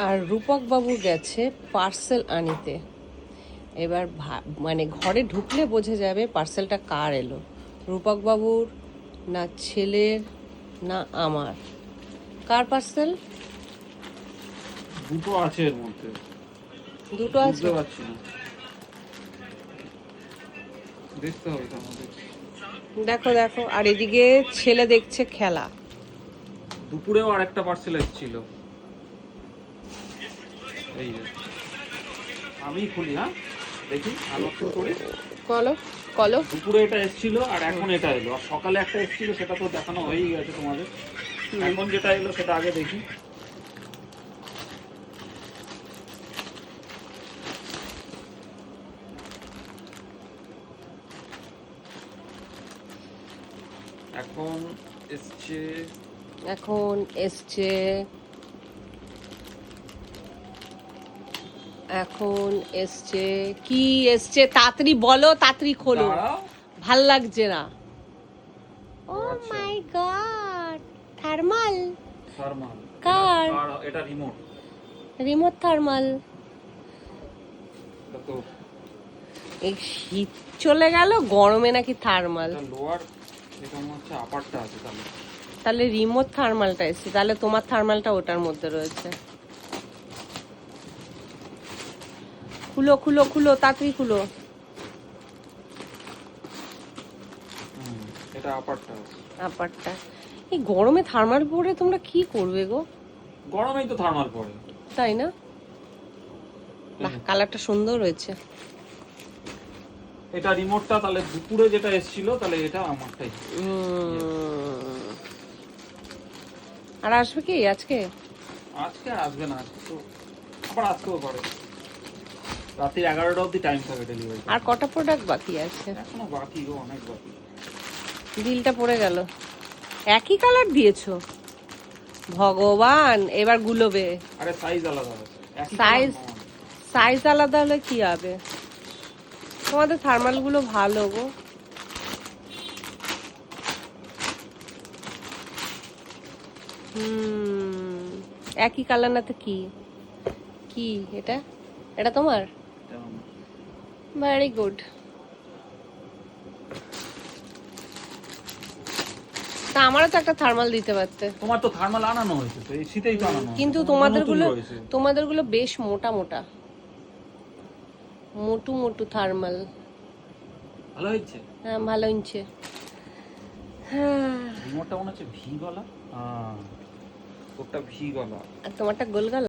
আর রূপক বাবু গেছে পার্সেল আনিতে। এবার মানে ঘরে ঢুকলে বোঝা যাবে পার্সেলটা কার এলো, রূপক বাবুর না ছেলের না আমার। কার পার্সেল? দুটো আছে এর মধ্যে, দুটো আছে, বুঝতে পারছি না, দেখতে হবে তার মধ্যে। দেখো দেখো। আর এদিকে ছেলে দেখছে খেলা। দুপুরেও আর একটা পার্সেল এসেছিল, এই যে আমি খুলি, হ্যাঁ দেখি আনবক্সিং করি। কলো কলো। দুপুরে এটা এসেছিল আর এখন এটা এলো, আর সকালে একটা এসেছিল সেটা তো দেখানো হয়েই গেছে তোমাদের। এখন যেটা এলো সেটা আগে দেখি। এখন এসছে এখন এসছে এখন এসছে কি এসছে? তাড়াতাড়ি বলো, তাড়াতাড়ি খোলো, দাঁড়াও। ভাল লাগছে না। ও আচ্ছা। মাই গড, থার্মাল। থার্মাল। কার? এটা রিমোট। Remote thermal. এটা তো এই শীত চলে গেল, গরমে নাকি থার্মাল। এটা লোয়ার, এটা মনে হচ্ছে আপারটা আছে তাহলে। তাহলে রিমোট থার্মালটা এসছে, তাহলে তোমার থার্মালটা ওটার মধ্যে রয়েছে। খুলো খুলো খুলো, তাড়াতাড়ি খুলো। এটা আপারটা আছে। আপারটা। এই গরমে থার্মাল পরে তোমরা কি করবে গো? গরমেই তো থার্মাল পরে, তাই না? বাহ, কালারটা সুন্দর হয়েছে। এটা রিমোটটা তাহলে দুপুরে যেটা এসেছিল তাহলে এটা আমারটাই। আর আসবে কি আজকে? আজকে আসবে না, আজকে তো আবার আসতেও পারে। রাত্রি 11টা অবধি টাইম থাকে ডেলিভারি। আর কটা প্রোডাক্ট বাকি আছে? এখনো বাকি গো, অনেক বাকি। বিলটা পড়ে গেল। একই কালার দিয়েছো? ভগবান, এবার গুলোবে। আরে সাইজ আলাদা আছে, একই সাইজ কালার নয়। সাইজ আলাদা হলে কি হবে? তোমাদের থার্মাল গুলো ভালো গো। একই কালার না তো কি? কি এটা? এটা তোমার? এটা আমার। Very good. তা আমারও তো একটা থার্মাল দিতে পারতে। তোমার তো থার্মাল আনানো হয়েছে তো, এই শীতেই তো আনানো হয়েছে। কিন্তু তোমার তো নতুন রয়েছে। তোমাদের গুলো বেশ মোটা মোটা, মোটু মোটু থার্মাল। ভালো হয়েছে। হ্যাঁ, ভালো হচ্ছে। হ্যাঁ। রিমোটটা মনে হচ্ছে ভি গলা, ওটা ভি গলা। আর তোমারটা গোল গলা।